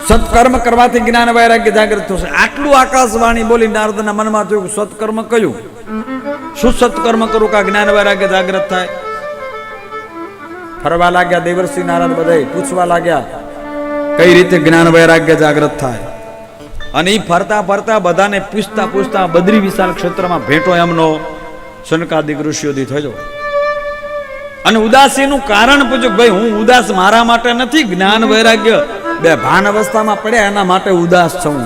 સત્કર્મ કરવાથી જ્ઞાન વૈરાગ્ય જાગૃત થશે. આટલું આકાશવાણી બોલી નારદના મનમાં થયું કે સત્કર્મ કયું, શું સત્કર્મ કરું કે જ્ઞાન વૈરાગ્ય જાગૃત થાય. ફરવા લાગ્યા દેવર્ષિ નારદ, બધા પૂછવા લાગ્યા કઈ રીતે જ્ઞાન વૈરાગ્ય જાગૃત થાય. અને એ ફરતા ફરતા બધાને પૂછતા પૂછતા બદ્રી વિશાળ ક્ષેત્રમાં ભેટો એમનો સનકાદિક ઋષિઓથી થયો. અને ઉદાસીનું કારણ પૂછ્યું, ભાઈ હું ઉદાસ મારા માટે નથી, જ્ઞાન વૈરાગ્ય બે ભાન અવસ્થામાં પડ્યા એના માટે ઉદાસ છું.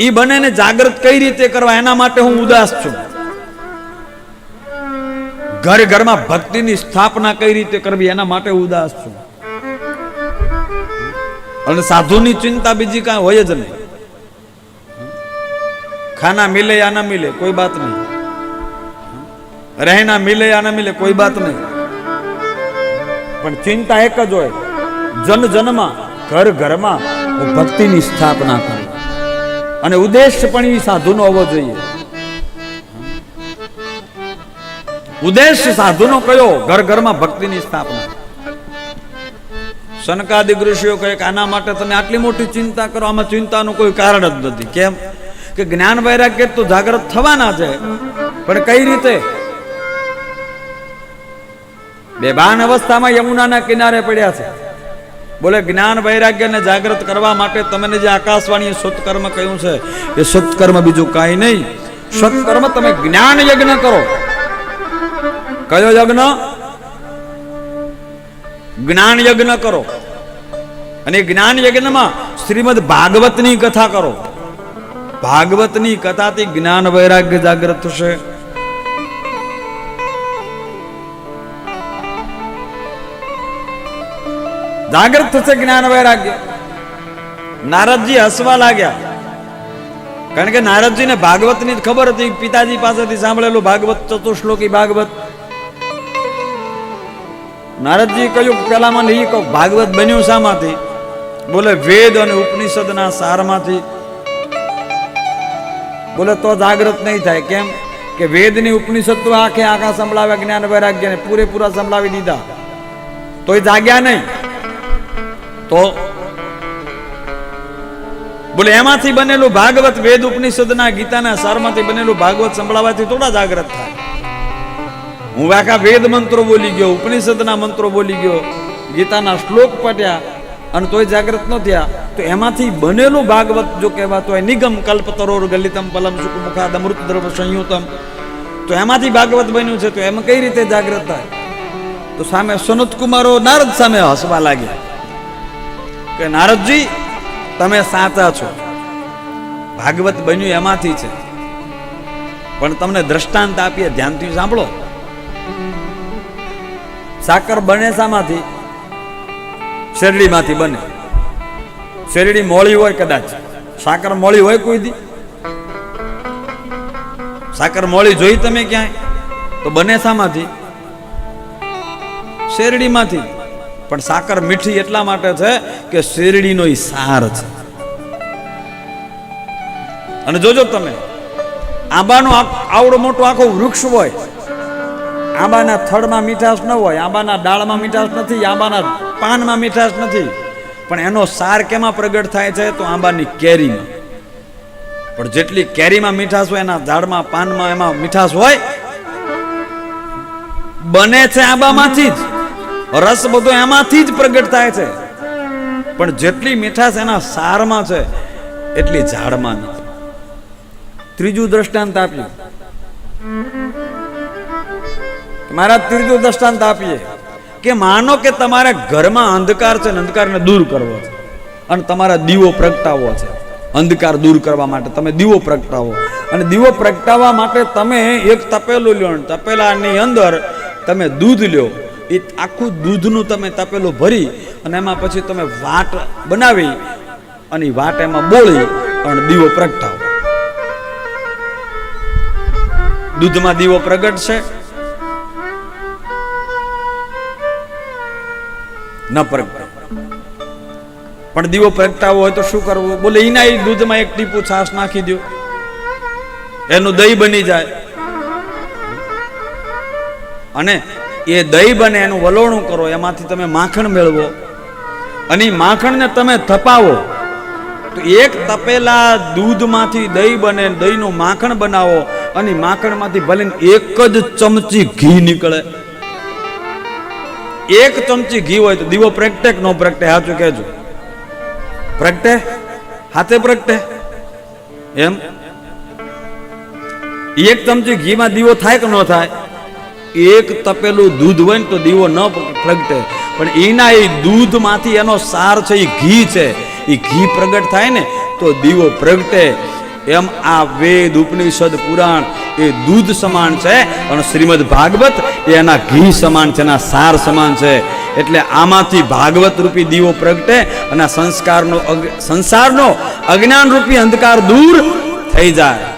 ઈ બંનેને જાગૃત કઈ રીતે કરવા એના માટે હું ઉદાસ છું. ઘર ઘરમાં ભક્તિની સ્થાપના કઈ રીતે કરવી એના માટે ઉદાસ છું. અને સાધુની ચિંતા બીજી કાંઈ હોય જ નહીં. ખાના મિલે યા ના મિલે કોઈ બાત નહીં, રહેના મિલે યા ના મિલે કોઈ બાત નહીં, પણ ચિંતા એક જ હોય, જન જનમાં ઘર ઘરમાં હું ભક્તિની સ્થાપના કરું. અને ઉદ્દેશ્ય પણ એ સાધુનો હોવો જોઈએ. ઉદ્દેશ્ય સાધુનો કયો? ઘર ઘરમાં ભક્તિની સ્થાપના. સનકાદિક ઋષિઓ કહે કે આના માટે તમે આટલી મોટી ચિંતા કરો, આમાં ચિંતાનું કોઈ કારણ જ નથી. કેમ કે જ્ઞાન વૈરાગ્ય તો જાગૃત થવાના છે, પણ કઈ રીતે? બેભાન અવસ્થામાં યમુનાના કિનારે પડ્યા છે. બોલે જ્ઞાન વૈરાગ્યને જાગૃત કરવા માટે તમને જે આકાશવાણીએ સત્કર્મ કહ્યું છે એ સત્કર્મ બીજું કાંઈ નહીં. સત્કર્મ તમે જ્ઞાન યજ્ઞ કરો. કયો યજ્ઞ? જ્ઞાન યજ્ઞ કરો. અને જ્ઞાન યજ્ઞમાં શ્રીમદ ભાગવતની કથા કરો. ભાગવતની કથાથી જ્ઞાન વૈરાગ્ય જાગૃત થશે. જાગૃત થશે જ્ઞાન વૈરાગ્ય. નારદજી હસવા લાગ્યા, કારણ કે નારદજીને ભાગવતની ખબર હતી, પિતાજી પાસેથી સાંભળેલું ભાગવત, ચતુશ્લોકી ભાગવત. નારદજી કહ્યું પેલા મને એ કહો, ભાગવત બન્યું શામાંથી? બોલે વેદ અને ઉપનિષદના સારમાંથી. બોલે તો જાગૃત નહીં થાય. કેમ કે વેદની ઉપનિષદ તો આખે આખા સંભળાવ્યા, જ્ઞાન વૈરાગ્યને પૂરેપૂરા સંભળાવી દીધા, તોય જાગ્યા નહીં. તો બોલે એમાંથી બનેલું ભાગવત, વેદ ઉપનિષદના ગીતાના સારમાંથી બનેલું ભાગવત સંભળાવવાથી થોડા જાગૃત થાય. હું આખા વેદ મંત્રો બોલી ગયો, ઉપનિષદના મંત્રો બોલી ગયો, ગીતાના શ્લોક પઢ્યા અને તોય જાગૃત ન થયા, તો એમાંથી બનેલું ભાગવત જો કહેવાતો હોય, નિગમ કલ્પતરોર ગલિતમ પલમ સુખ મુખાદ અમૃત દ્રવ સંયુતમ, તો એમાંથી ભાગવત બન્યું છે, તો એમાં કઈ રીતે જાગૃત થાય? તો સામે સનત કુમારો નારદ સામે હસવા લાગ્યા કે નારદજી તમે સાચા છો, ભાગવત બન્યું એમાંથી છે, પણ તમને દ્રષ્ટાંત આપીએ, ધ્યાનથી સાંભળો. સાકર બને શામાંથી? શેરડીમાંથી બને. શેરડી મોળી હોય કદાચ, સાકર મોળી હોય કોઈ દી? સાકર મોળી જોઈ તમે ક્યાંય? તો બને શામાંથી? શેરડીમાંથી. પણ સાકર મીઠી એટલા માટે છે કે શેરડીનો ઈ સાર છે. અને જોજો તમે, આંબાનો આવડો મોટો આખો વૃક્ષ હોય, આંબાના થડમાં મીઠાશ ન હોય, આંબાના ડાળમાં મીઠાશ નથી, આંબાના પાનમાં મીઠાશ નથી, પણ એનો સાર કેમાં પ્રગટ થાય છે? તો આંબાની કેરીમાં. પણ જેટલી કેરીમાં મીઠાશ હોય, એના ઝાડમાં, પાનમાં, એમાં મીઠાશ હોય. બને છે આંબામાંથી જ, રસ બધો એમાંથી જ પ્રગટ થાય છે, પણ જેટલી મીઠાશ એના સારમાં છે એટલી ઝાડમાં નથી. ત્રીજું દ્રષ્ટાંત આપ્યું. મારા ત્રીજું દ્રષ્ટાંત આપીએ કે માનો કે તમારે ઘરમાં અંધકાર છે, અંધકારને દૂર કરવો છે, અને તમારા દીવો પ્રગટાવવો છે. અંધકાર દૂર કરવા માટે તમે દીવો પ્રગટાવો, અને દીવો પ્રગટાવવા માટે તમે એક તપેલું લ્યો, તપેલાની અંદર તમે દૂધ લ્યો, એ આખું દૂધનું તમે તપેલું ભરી અને એમાં પછી તમે વાટ બનાવી અને વાટ એમાં બોળી અને દીવો પ્રગટાવો. દૂધમાં દીવો પ્રગટ છે? ન પ્રગટે. પણ દીવો પ્રગટાવો હોય તો શું કરવું? બોલે એના દૂધમાં એક ટીપું છાશ નાખી દો, એનું દહીં બની જાય. અને એ દહીં બને, એનું વલોણું કરો, એમાંથી તમે માખણ મેળવો, અને માખણને તમે તપાવો તો એક તપેલા દૂધમાંથી દહીં બને, દહીંનું માખણ બનાવો અને માખણમાંથી ભલે એક જ ચમચી ઘી નીકળે. એક ચમચી ઘી હોય તો દીવો પ્રગટે કે ન પ્રગટે? સાચું કહેજો. પ્રગટે? હાથે પ્રગટે? એમ એક ચમચી ઘીમાં દીવો થાય કે ન થાય? એક તપેલું દૂધ હોય ને તો દીવો ન પ્રગટે, પણ એના એ દૂધમાંથી એનો સાર છે, એ ઘી છે, એ ઘી પ્રગટ થાય ને તો દીવો પ્રગટે. એમ આ વેદ, ઉપનિષદ, પુરાણ એ દૂધ સમાન છે અને શ્રીમદ ભાગવત એના ઘી સમાન છે, એના સાર સમાન છે. એટલે આમાંથી ભાગવત રૂપી દીવો પ્રગટે અને સંસ્કારનો સંસારનો અજ્ઞાન રૂપી અંધકાર દૂર થઈ જાય.